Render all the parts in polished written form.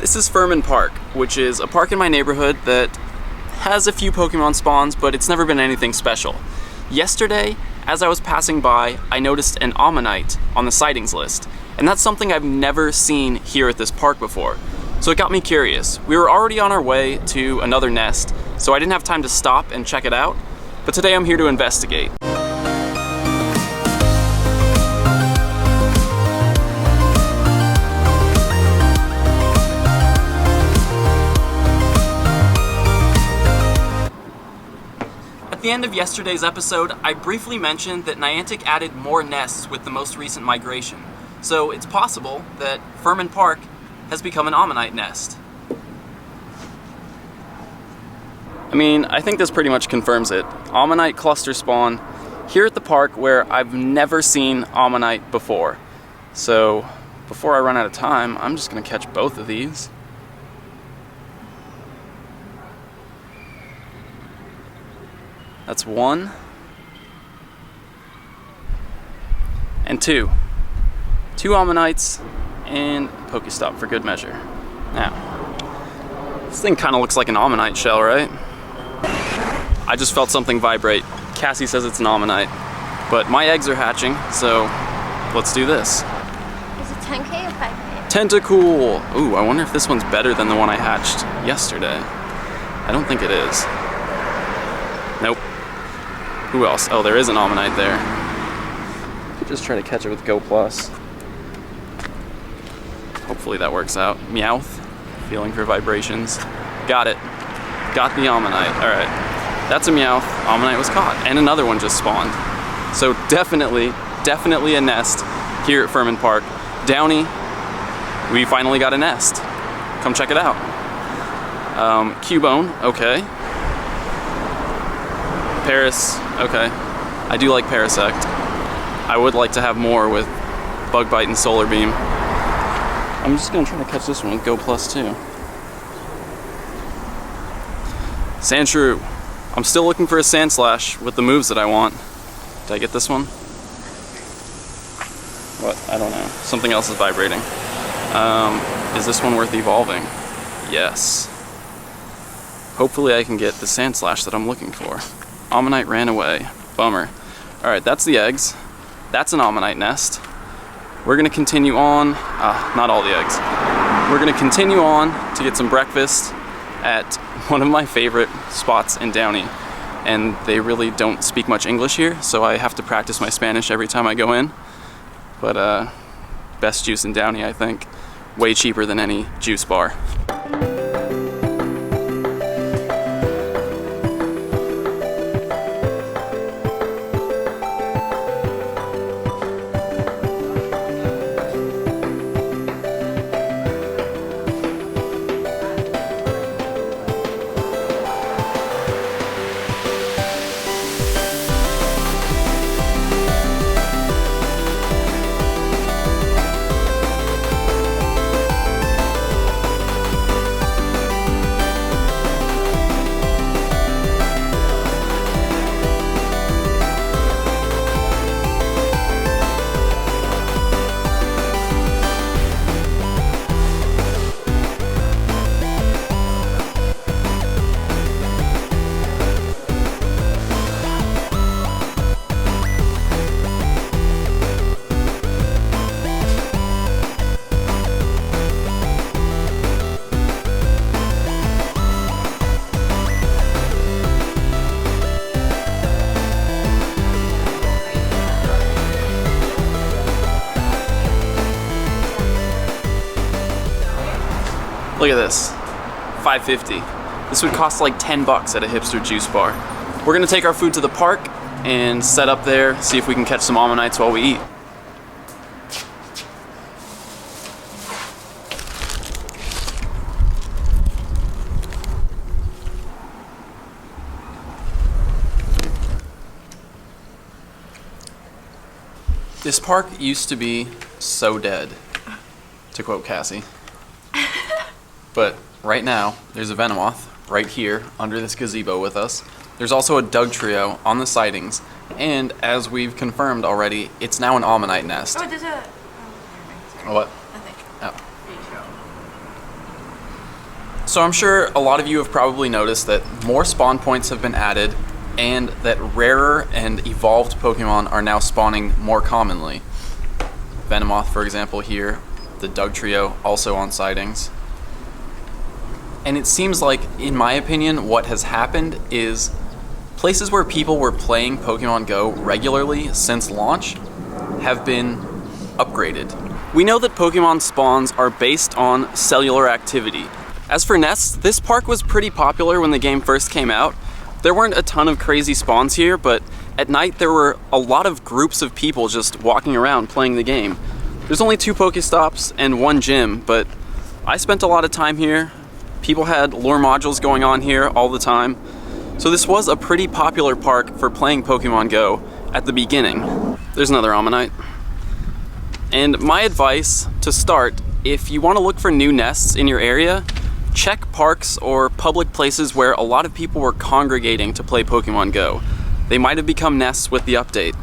This is Furman Park, which is a park in my neighborhood that has a few Pokemon spawns, but it's never been anything special. Yesterday, as I was passing by, I noticed an Ammonite on the sightings list, and that's something I've never seen here at this park before. So it got me curious. We were already on our way to another nest, so I didn't have time to stop and check it out, but today I'm here to investigate. At the end of yesterday's episode, I briefly mentioned that Niantic added more nests with the most recent migration. So it's possible that Furman Park has become an Ammonite nest. I mean, I think this pretty much confirms it. Ammonite cluster spawn here at the park where I've never seen Ammonite before. So before I run out of time, I'm just gonna catch both of these. That's one. And two. Two Ammonites and a Pokestop for good measure. Now, this thing kind of looks like an Ammonite shell, right? I just felt something vibrate. Cassie says it's an Ammonite, but my eggs are hatching, so let's do this. Is it 10K or 5K? Tentacool! Ooh, I wonder if this one's better than the one I hatched yesterday. I don't think it is. Nope. Who else? Oh, there is an Ammonite there. Could just try to catch it with Go Plus. Hopefully that works out. Meowth. Feeling for vibrations. Got it. Got the Ammonite. Alright. That's a Meowth. Ammonite was caught. And another one just spawned. So definitely a nest here at Furman Park. Downy, we finally got a nest. Come check it out. Cubone, okay. Paris, okay. I do like Parasect. I would like to have more with Bug Bite and Solar Beam. I'm just gonna try to catch this one with Go Plus too. Sandshrew. I'm still looking for a Sandslash with the moves that I want. Did I get this one? What? I don't know. Something else is vibrating. Is this one worth evolving? Yes. Hopefully I can get the Sandslash that I'm looking for. Ammonite ran away. Bummer. Alright, that's the eggs. That's an Ammonite nest. We're gonna continue on, not all the eggs. We're gonna continue on to get some breakfast at one of my favorite spots in Downey. And they really don't speak much English here, so I have to practice my Spanish every time I go in. But best juice in Downey, I think. Way cheaper than any juice bar. Look at this, $5.50. This would cost like 10 bucks at a hipster juice bar. We're gonna take our food to the park and set up there, see if we can catch some Ammonites while we eat. This park used to be so dead, to quote Cassie. But right now, there's a Venomoth right here under this gazebo with us. There's also a Dugtrio on the sightings, and as we've confirmed already, it's now an Ammonite nest. Oh, there's a... Oh, what? Nothing. Oh. So I'm sure a lot of you have probably noticed that more spawn points have been added and that rarer and evolved Pokemon are now spawning more commonly. Venomoth, for example, here, the Dugtrio also on sightings. And it seems like, in my opinion, what has happened is places where people were playing Pokemon Go regularly since launch have been upgraded. We know that Pokemon spawns are based on cellular activity. As for nests, this park was pretty popular when the game first came out. There weren't a ton of crazy spawns here, but at night there were a lot of groups of people just walking around playing the game. There's only 2 Pokestops and 1 gym, but I spent a lot of time here. People had lure modules going on here all the time. So this was a pretty popular park for playing Pokemon Go at the beginning. There's another Ammonite. And my advice to start, if you want to look for new nests in your area, check parks or public places where a lot of people were congregating to play Pokemon Go. They might have become nests with the update.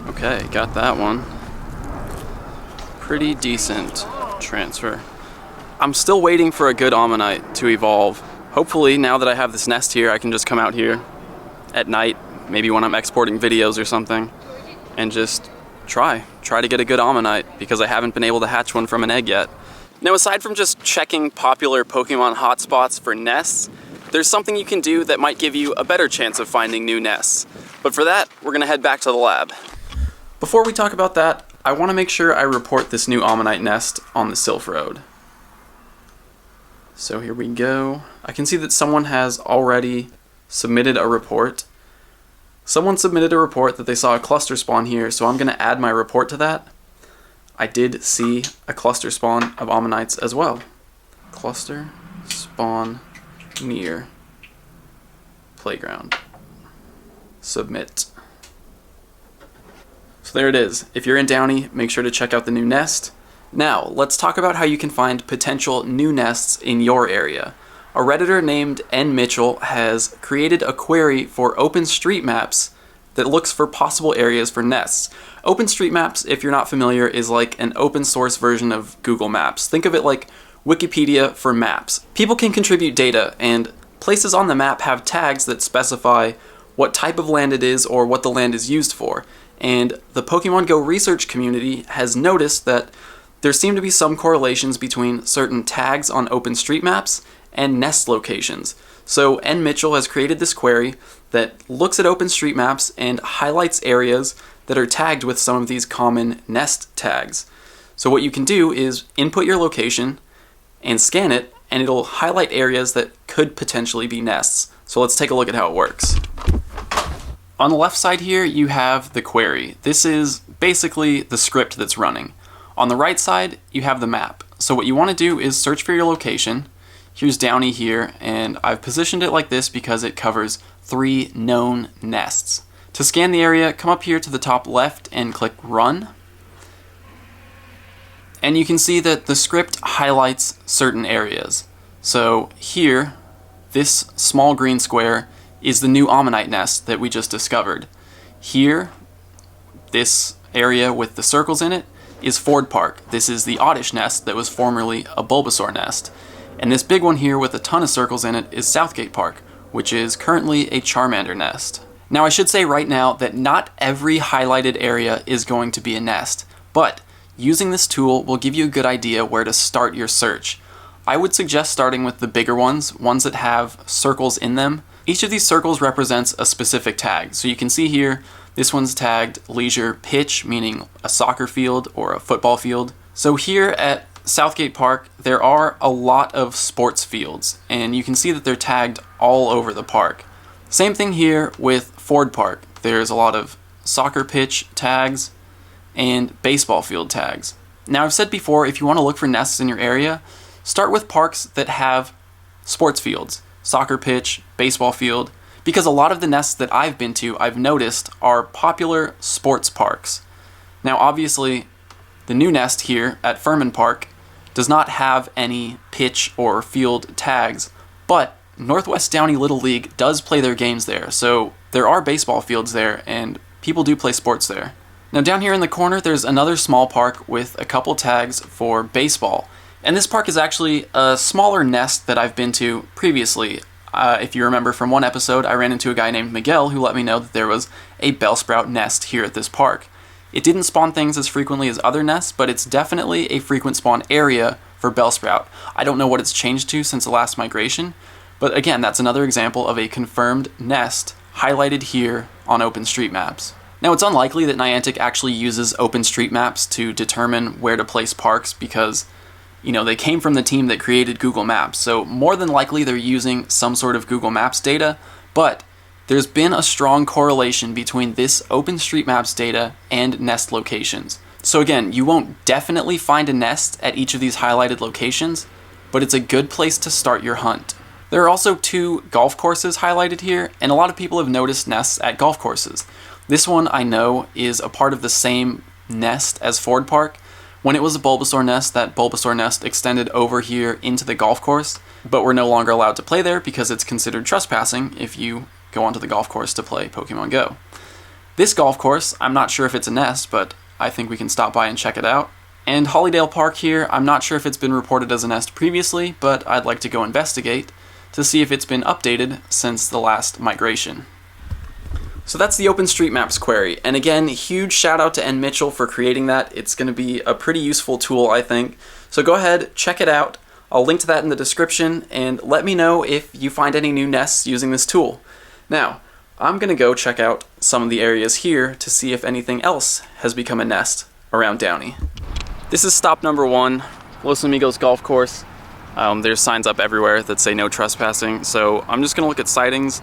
Okay, got that one. Pretty decent transfer. I'm still waiting for a good Ammonite to evolve. Hopefully, now that I have this nest here, I can just come out here at night, maybe when I'm exporting videos or something, and just try to get a good Ammonite, because I haven't been able to hatch one from an egg yet. Now, aside from just checking popular Pokemon hotspots for nests, there's something you can do that might give you a better chance of finding new nests. But for that, we're gonna head back to the lab. Before we talk about that, I wanna make sure I report this new Ammonite nest on the Silph Road. So here we go. I can see that someone has already submitted a report. Someone submitted a report that they saw a cluster spawn here, so I'm gonna add my report to that. I did see a cluster spawn of Ammonites as well. Cluster spawn near playground. Submit. So there it is. If you're in Downey, make sure to check out the new nest. Now, let's talk about how you can find potential new nests in your area. A Redditor named N. Mitchell has created a query for OpenStreetMaps that looks for possible areas for nests. OpenStreetMaps, if you're not familiar, is like an open source version of Google Maps. Think of it like Wikipedia for maps. People can contribute data, and places on the map have tags that specify what type of land it is or what the land is used for. And the Pokemon Go research community has noticed that there seem to be some correlations between certain tags on OpenStreetMaps and nest locations. So N. Mitchell has created this query that looks at OpenStreetMaps and highlights areas that are tagged with some of these common nest tags. So what you can do is input your location and scan it, and it'll highlight areas that could potentially be nests. So let's take a look at how it works. On the left side here, you have the query. This is basically the script that's running. On the right side, you have the map. So what you want to do is search for your location. Here's Downey here, and I've positioned it like this because it covers 3 known nests. To scan the area, come up here to the top left and click Run. And you can see that the script highlights certain areas. So here, this small green square is the new Ammonite nest that we just discovered. Here, this area with the circles in it is Ford Park. This is the Oddish nest that was formerly a Bulbasaur nest. And this big one here with a ton of circles in it is Southgate Park, which is currently a Charmander nest. Now I should say right now that not every highlighted area is going to be a nest, but using this tool will give you a good idea where to start your search. I would suggest starting with the bigger ones that have circles in them. Each of these circles represents a specific tag. So you can see here, this one's tagged leisure pitch, meaning a soccer field or a football field. So here at Southgate Park, there are a lot of sports fields, and you can see that they're tagged all over the park. Same thing here with Ford Park. There's a lot of soccer pitch tags and baseball field tags. Now I've said before, if you want to look for nests in your area, start with parks that have sports fields, soccer pitch, baseball field, because a lot of the nests that I've been to, I've noticed, are popular sports parks. Now obviously, the new nest here at Furman Park does not have any pitch or field tags, but Northwest Downey Little League does play their games there, so there are baseball fields there, and people do play sports there. Now down here in the corner, there's another small park with a couple tags for baseball, And this park is actually a smaller nest that I've been to previously. If you remember from one episode, I ran into a guy named Miguel who let me know that there was a Bellsprout nest here at this park. It didn't spawn things as frequently as other nests, but it's definitely a frequent spawn area for Bellsprout. I don't know what it's changed to since the last migration, but again, that's another example of a confirmed nest highlighted here on OpenStreetMaps. Now, it's unlikely that Niantic actually uses OpenStreetMaps to determine where to place parks because, you know, they came from the team that created Google Maps, so more than likely they're using some sort of Google Maps data, but there's been a strong correlation between this OpenStreetMaps data and nest locations. So again, you won't definitely find a nest at each of these highlighted locations, but it's a good place to start your hunt. There are also 2 golf courses highlighted here, and a lot of people have noticed nests at golf courses. This one I know is a part of the same nest as Ford Park. When it was a Bulbasaur nest, that Bulbasaur nest extended over here into the golf course, but we're no longer allowed to play there because it's considered trespassing if you go onto the golf course to play Pokemon Go. This golf course, I'm not sure if it's a nest, but I think we can stop by and check it out. And Hollydale Park here, I'm not sure if it's been reported as a nest previously, but I'd like to go investigate to see if it's been updated since the last migration. So that's the OpenStreetMaps query, and again, huge shout out to N. Mitchell for creating that. It's going to be a pretty useful tool, I think. So go ahead, check it out. I'll link to that in the description, and let me know if you find any new nests using this tool. Now, I'm going to go check out some of the areas here to see if anything else has become a nest around Downey. This is stop number 1, Los Amigos Golf Course. There's signs up everywhere that say no trespassing, so I'm just going to look at sightings.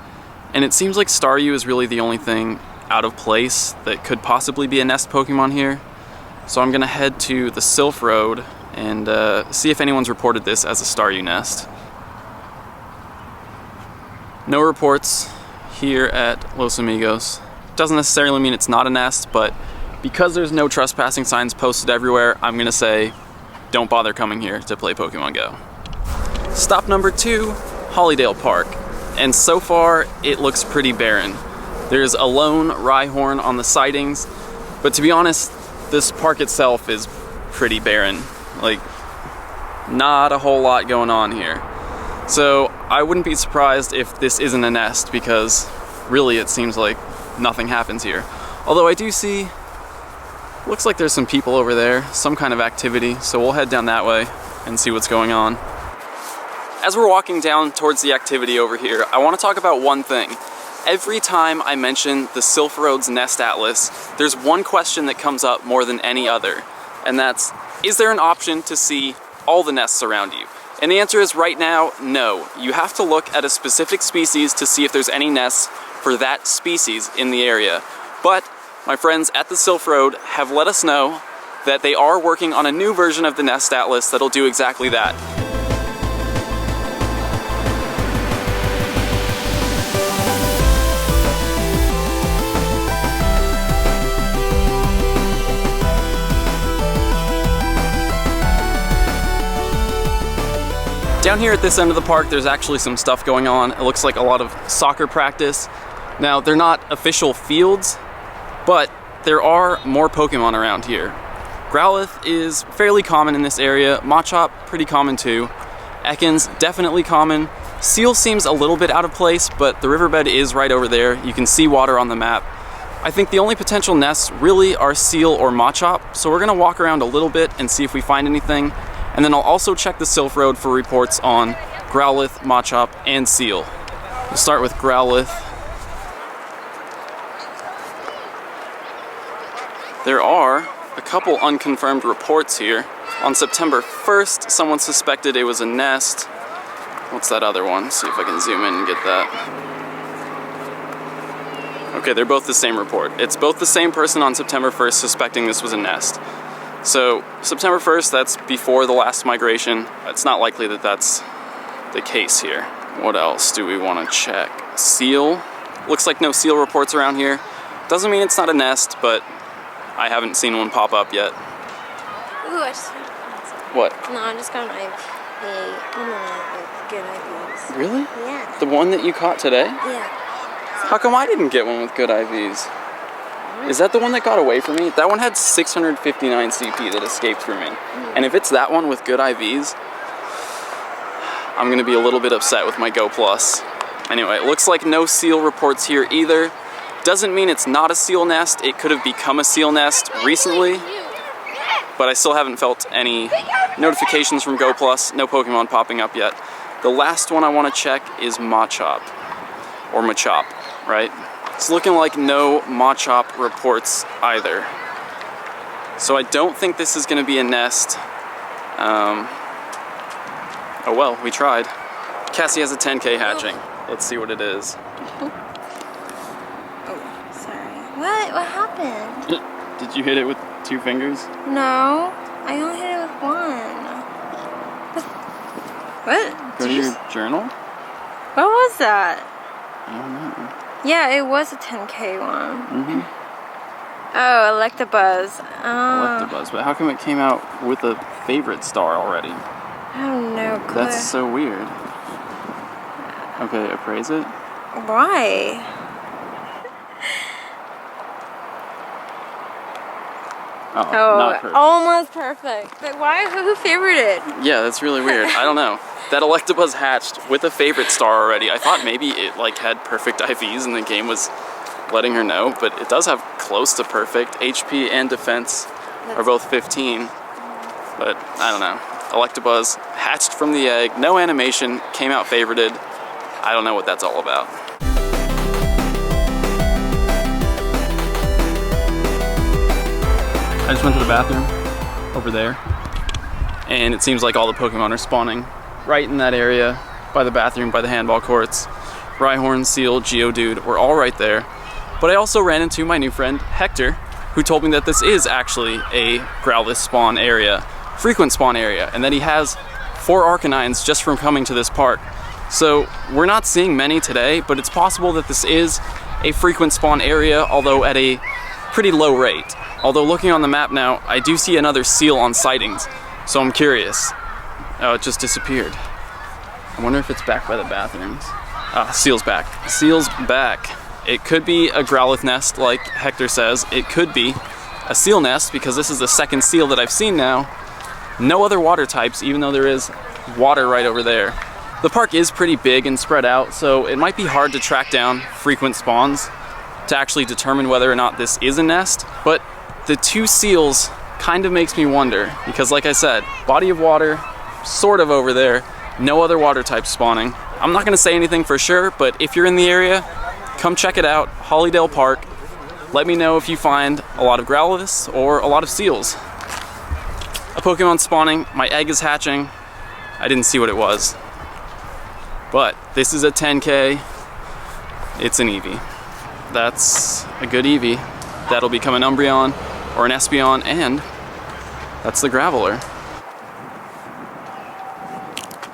And it seems like Staryu is really the only thing out of place that could possibly be a nest Pokemon here. So I'm going to head to the Silph Road and see if anyone's reported this as a Staryu nest. No reports here at Los Amigos. Doesn't necessarily mean it's not a nest, but because there's no trespassing signs posted everywhere, I'm going to say don't bother coming here to play Pokemon Go. Stop number 2, Hollydale Park. And so far, it looks pretty barren. There's a lone Rhyhorn on the sightings, but to be honest, this park itself is pretty barren. Like, not a whole lot going on here. So I wouldn't be surprised if this isn't a nest, because really it seems like nothing happens here. Although I do see, looks like there's some people over there, some kind of activity, so we'll head down that way and see what's going on. As we're walking down towards the activity over here, I want to talk about one thing. Every time I mention the Silph Road Nest Atlas, there's one question that comes up more than any other, and that's, is there an option to see all the nests around you? And the answer is right now, no. You have to look at a specific species to see if there's any nests for that species in the area. But my friends at the Silph Road have let us know that they are working on a new version of the Nest Atlas that'll do exactly that. Down here at this end of the park, there's actually some stuff going on. It looks like a lot of soccer practice. Now, they're not official fields, but there are more Pokemon around here. Growlithe is fairly common in this area. Machop, pretty common too. Ekans, definitely common. Seal seems a little bit out of place, but the riverbed is right over there. You can see water on the map. I think the only potential nests really are Seal or Machop, so we're gonna walk around a little bit and see if we find anything. And then I'll also check the Silph Road for reports on Growlithe, Machop, and Seal. We'll start with Growlithe. There are a couple unconfirmed reports here. On September 1st, someone suspected it was a nest. What's that other one? See if I can zoom in and get that. Okay, they're both the same report. It's both the same person on September 1st suspecting this was a nest. So September 1st, that's before the last migration. It's not likely that that's the case here. What else do we want to check? Seal. Looks like no seal reports around here. Doesn't mean it's not a nest, but I haven't seen one pop up yet. Ooh, I just... What? No, I just got a with good IVs. Really? Yeah. The one that you caught today? Yeah. How come I didn't get one with good IVs? Is that the one that got away from me? That one had 659 CP that escaped from me. And if it's that one with good IVs, I'm gonna be a little bit upset with my Go Plus. Anyway, it looks like no seal reports here either. Doesn't mean it's not a seal nest. It could have become a seal nest recently, but I still haven't felt any notifications from Go Plus. No Pokemon popping up yet. The last one I want to check is Machop, or Machop, right? It's looking like no Machop reports either. So I don't think this is going to be a nest. Oh well, we tried. Cassie has a 10K hatching. Let's see what it is. Oh, sorry. What happened? Did you hit it with 2 fingers? No, I only hit it with 1. What? Go to your journal? What was that? I don't know. Yeah, it was a 10K one. Mm-hmm. Oh, Electabuzz. Electabuzz, but how come it came out with a favorite star already? I have no clue. That's so weird. Okay, appraise it. Why? Oh, not perfect. Almost perfect. But why? Who favored it? Yeah, that's really weird. I don't know. That Electabuzz hatched with a favorite star already. I thought maybe it like had perfect IVs and the game was letting her know, but it does have close to perfect. HP and defense are both 15, but I don't know. Electabuzz hatched from the egg, no animation, came out favorited. I don't know what that's all about. I just went to the bathroom over there, and it seems like all the Pokemon are spawning right in that area by the bathroom, by the handball courts. Rhyhorn, Seal, Geodude, we're all right there. But I also ran into my new friend Hector, who told me that this is actually a Growlithe spawn area, frequent spawn area, and that he has 4 Arcanines just from coming to this park. So we're not seeing many today, but it's possible that this is a frequent spawn area, although at a pretty low rate. Although looking on the map now, I do see another Seal on sightings, so I'm curious. Oh, it just disappeared. I wonder if it's back by the bathrooms. Ah, Seal's back. Seal's back. It could be a Growlithe nest, like Hector says. It could be a Seal nest, because this is the second Seal that I've seen now. No other water types, even though there is water right over there. The park is pretty big and spread out, so it might be hard to track down frequent spawns to actually determine whether or not this is a nest, but the 2 Seals kind of makes me wonder, because like I said, body of water, sort of over there, no other water types spawning. I'm not gonna say anything for sure, but if you're in the area, come check it out, Hollydale Park. Let me know if you find a lot of Growlithes or a lot of Seals. A Pokemon spawning, my egg is hatching. I didn't see what it was. But this is a 10K, it's an Eevee. That's a good Eevee. That'll become an Umbreon or an Espeon, and that's the Graveler.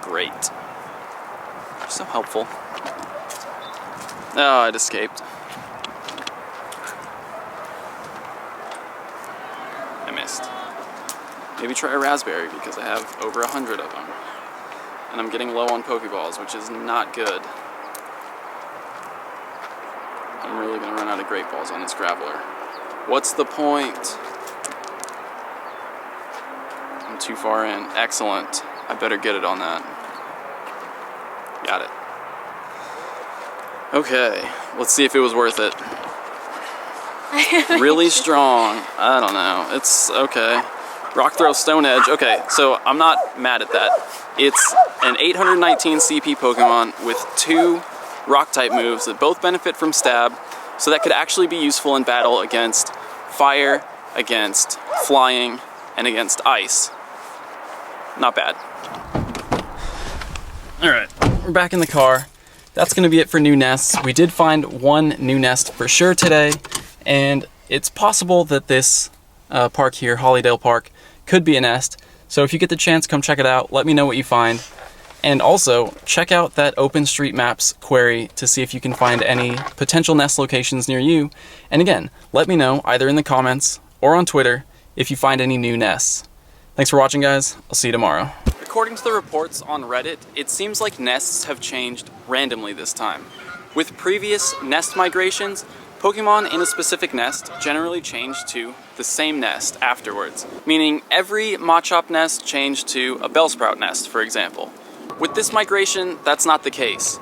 Great. So helpful. Oh, it escaped. I missed. Maybe try a Raspberry, because I have over 100 of them. And I'm getting low on Pokeballs, which is not good. I'm really gonna run out of Great Balls on this Graveler. What's the point? I'm too far in. Excellent. I better get it on that. Got it. Okay, let's see if it was worth it. Really strong. I don't know. It's okay. Rock Throw, Stone Edge. Okay, so I'm not mad at that. It's an 819 CP Pokemon with 2 Rock type moves that both benefit from Stab, so that could actually be useful in battle against Fire, against Flying, and against Ice. Not bad. Alright, we're back in the car. That's going to be it for new nests. We did find 1 new nest for sure today, and it's possible that this park here, Hollydale Park, could be a nest. So if you get the chance, come check it out. Let me know what you find. And also, check out that OpenStreetMaps query to see if you can find any potential nest locations near you. And again, let me know either in the comments or on Twitter if you find any new nests. Thanks for watching, guys. I'll see you tomorrow. According to the reports on Reddit, it seems like nests have changed randomly this time. With previous nest migrations, Pokemon in a specific nest generally change to the same nest afterwards, meaning every Machop nest changed to a Bellsprout nest, for example. With this migration, that's not the case.